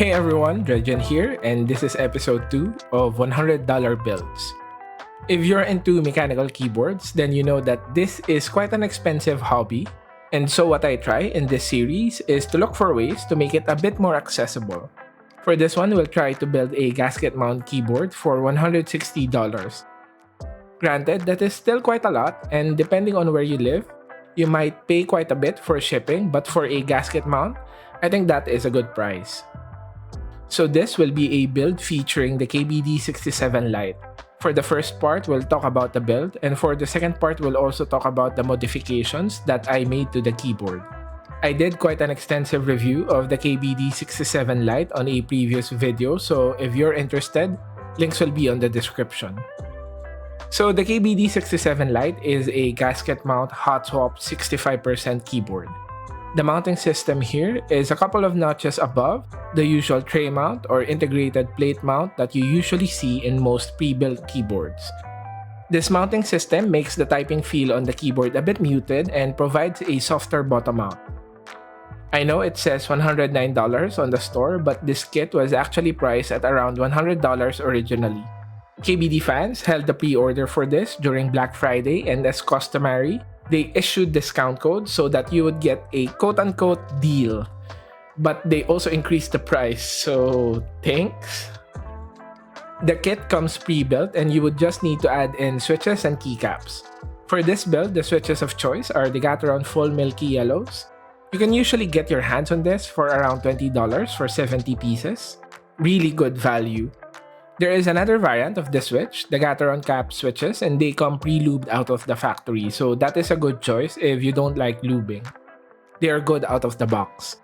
Hey everyone, Dredgen here, and this is episode 2 of $100 builds. If you're into mechanical keyboards, then you know that this is quite an expensive hobby, and so what I try in this series is to look for ways to make it a bit more accessible. For this one, we'll try to build a gasket mount keyboard for $160. Granted, that is still quite a lot, and depending on where you live, you might pay quite a bit for shipping, but for a gasket mount, I think that is a good price. So this will be a build featuring the KBD67 Lite. For the first part, we'll talk about the build, and for the second part, we'll also talk about the modifications that I made to the keyboard. I did quite an extensive review of the KBD67 Lite on a previous video, so if you're interested, links will be on the description. So the KBD67 Lite is a gasket mount hot swap 65% keyboard. The mounting system here is a couple of notches above the usual tray mount or integrated plate mount that you usually see in most pre-built keyboards. This mounting system makes the typing feel on the keyboard a bit muted and provides a softer bottom mount. I know it says $109 on the store, but this kit was actually priced at around $100 originally. KBD fans held the pre-order for this during Black Friday, and as customary, they issued discount codes so that you would get a quote-unquote deal. But they also increased the price, so thanks. The kit comes pre-built and you would just need to add in switches and keycaps. For this build, the switches of choice are the Gateron full Milky yellows. You can usually get your hands on this for around $20 for 70 pieces. Really good value. There is another variant of the switch, the Gateron cap switches, and they come pre-lubed out of the factory, so that is a good choice if you don't like lubing. They are good out of the box.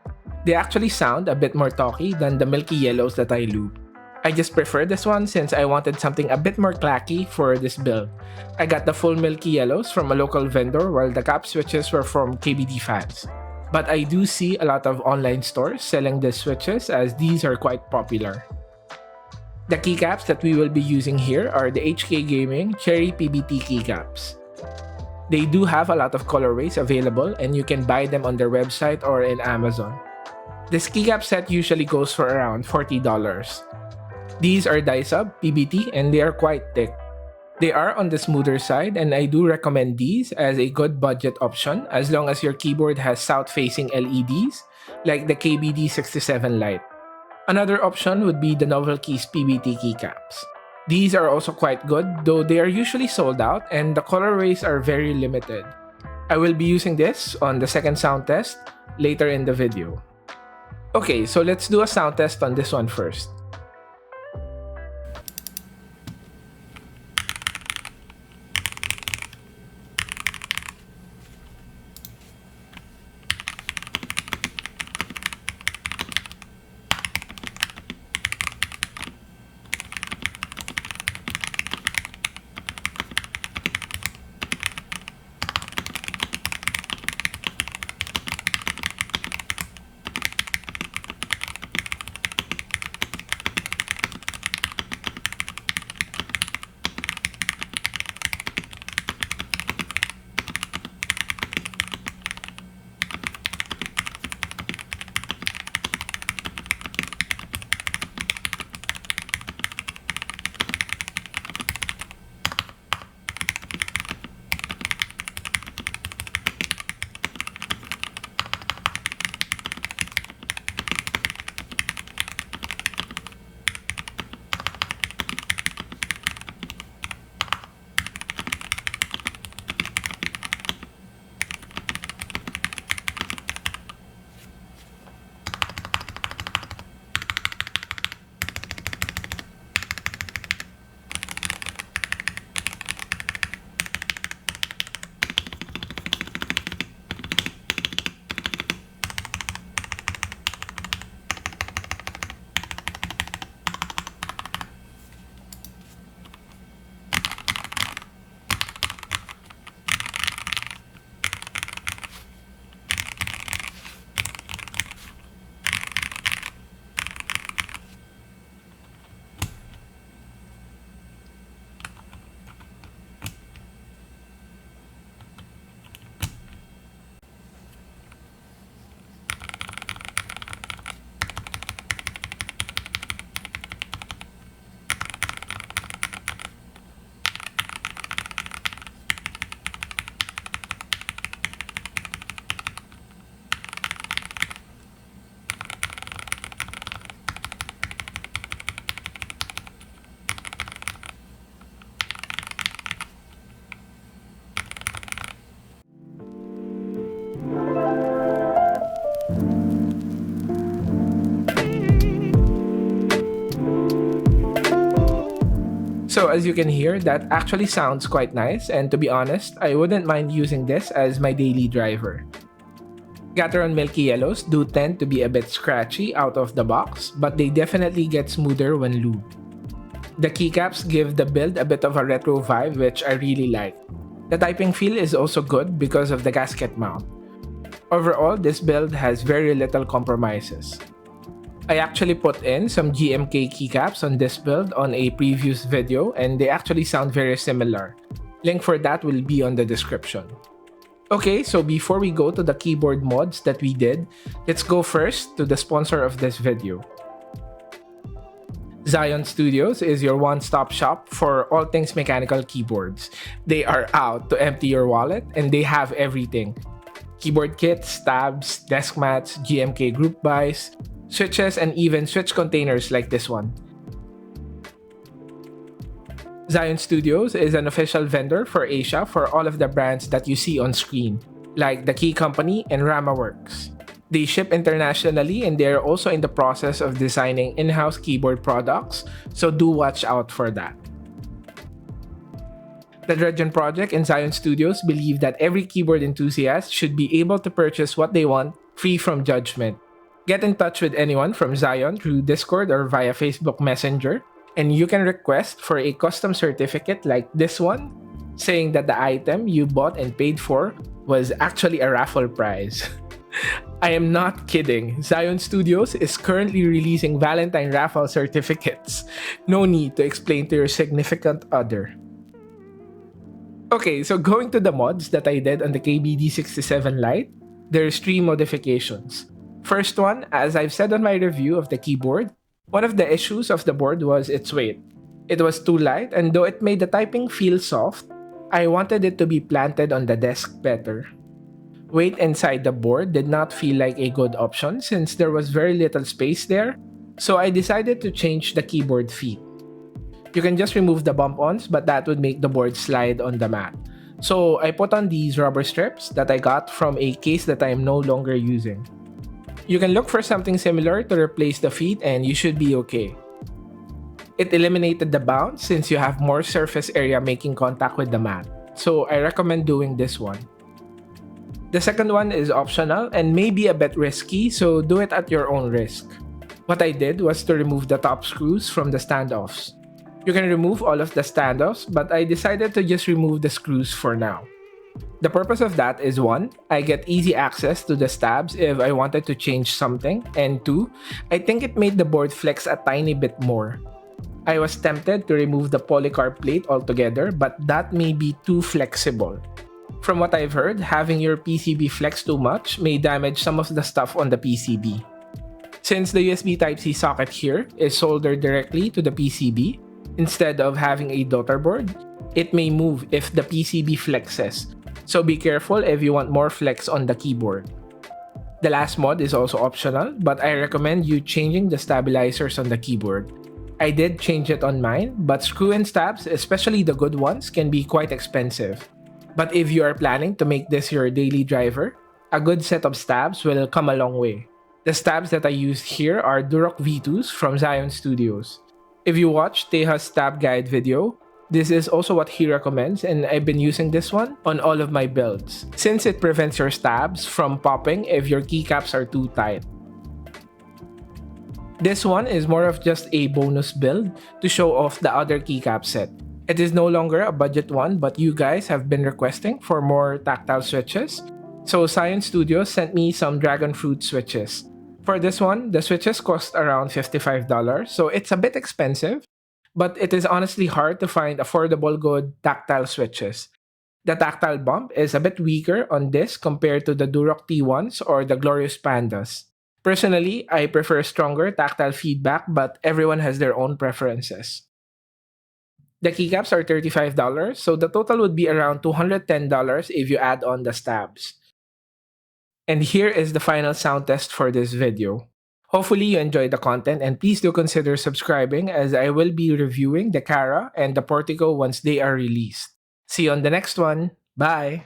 They actually sound a bit more talky than the Milky yellows that I lube. I just prefer this one since I wanted something a bit more clacky for this build. I got the full Milky yellows from a local vendor while the cap switches were from KBD fans. But I do see a lot of online stores selling these switches as these are quite popular. The keycaps that we will be using here are the HK Gaming Cherry PBT keycaps. They do have a lot of colorways available and you can buy them on their website or in Amazon. This keycap set usually goes for around $40. These are die-sub PBT and they are quite thick. They are on the smoother side and I do recommend these as a good budget option as long as your keyboard has south-facing LEDs like the KBD67 Lite. Another option would be the Novelkeys PBT keycaps. These are also quite good, though they are usually sold out and the colorways are very limited. I will be using this on the second sound test later in the video. Okay, so let's do a sound test on this one first. So as you can hear, that actually sounds quite nice, and to be honest, I wouldn't mind using this as my daily driver. Gateron Milky Yellows do tend to be a bit scratchy out of the box, but they definitely get smoother when lubed. The keycaps give the build a bit of a retro vibe, which I really like. The typing feel is also good because of the gasket mount. Overall, this build has very little compromises. I actually put in some GMK keycaps on this build on a previous video, and they actually sound very similar. Link for that will be on the description. Okay, so before we go to the keyboard mods that we did, let's go first to the sponsor of this video. Zion Studios is your one-stop shop for all things mechanical keyboards. They are out to empty your wallet, and they have everything. Keyboard kits, tabs, desk mats, GMK group buys, switches, and even switch containers like this one. Zion Studios is an official vendor for Asia for all of the brands that you see on screen, like The Key Company and Ramaworks. They ship internationally, and they are also in the process of designing in-house keyboard products, so do watch out for that. The Dredgen project and Zion Studios believe that every keyboard enthusiast should be able to purchase what they want, free from judgment. Get in touch with anyone from Zion through Discord or via Facebook Messenger, and you can request for a custom certificate like this one, saying that the item you bought and paid for was actually a raffle prize. I am not kidding. Zion Studios is currently releasing Valentine raffle certificates. No need to explain to your significant other. Okay, so going to the mods that I did on the KBD67 Lite, there's 3 modifications. First one, as I've said on my review of the keyboard, one of the issues of the board was its weight. It was too light, and though it made the typing feel soft, I wanted it to be planted on the desk better. Weight inside the board did not feel like a good option since there was very little space there, so I decided to change the keyboard feet. You can just remove the bump-ons, but that would make the board slide on the mat. So I put on these rubber strips that I got from a case that I am no longer using. You can look for something similar to replace the feet, and you should be okay. It eliminated the bounce since you have more surface area making contact with the mat, so I recommend doing this one. The second one is optional and may be a bit risky, so do it at your own risk. What I did was to remove the top screws from the standoffs. You can remove all of the standoffs, but I decided to just remove the screws for now. The purpose of that is 1, I get easy access to the stabs if I wanted to change something, and 2, I think it made the board flex a tiny bit more. I was tempted to remove the polycarb plate altogether, but that may be too flexible. From what I've heard, having your PCB flex too much may damage some of the stuff on the PCB. Since the USB Type-C socket here is soldered directly to the PCB, instead of having a daughter board, it may move if the PCB flexes, so be careful if you want more flex on the keyboard. The last mod is also optional, but I recommend you changing the stabilizers on the keyboard. I did change it on mine, but screw-in stabs, especially the good ones, can be quite expensive. But if you are planning to make this your daily driver, a good set of stabs will come a long way. The stabs that I used here are Duroc V2s from Zion Studios. If you watch Teja's stab guide video, this is also what he recommends, and I've been using this one on all of my builds, since it prevents your stabs from popping if your keycaps are too tight. This one is more of just a bonus build to show off the other keycap set. It is no longer a budget one, but you guys have been requesting for more tactile switches, so Zion Studios sent me some Dragonfruit switches. For this one, the switches cost around $55, so it's a bit expensive, but it is honestly hard to find affordable good tactile switches. The tactile bump is a bit weaker on this compared to the Duroc T1s or the Glorious Pandas. Personally, I prefer stronger tactile feedback, but everyone has their own preferences. The keycaps are $35, so the total would be around $210 if you add on the stabs. And here is the final sound test for this video. Hopefully you enjoyed the content, and please do consider subscribing as I will be reviewing the Cara and the Portico once they are released. See you on the next one. Bye!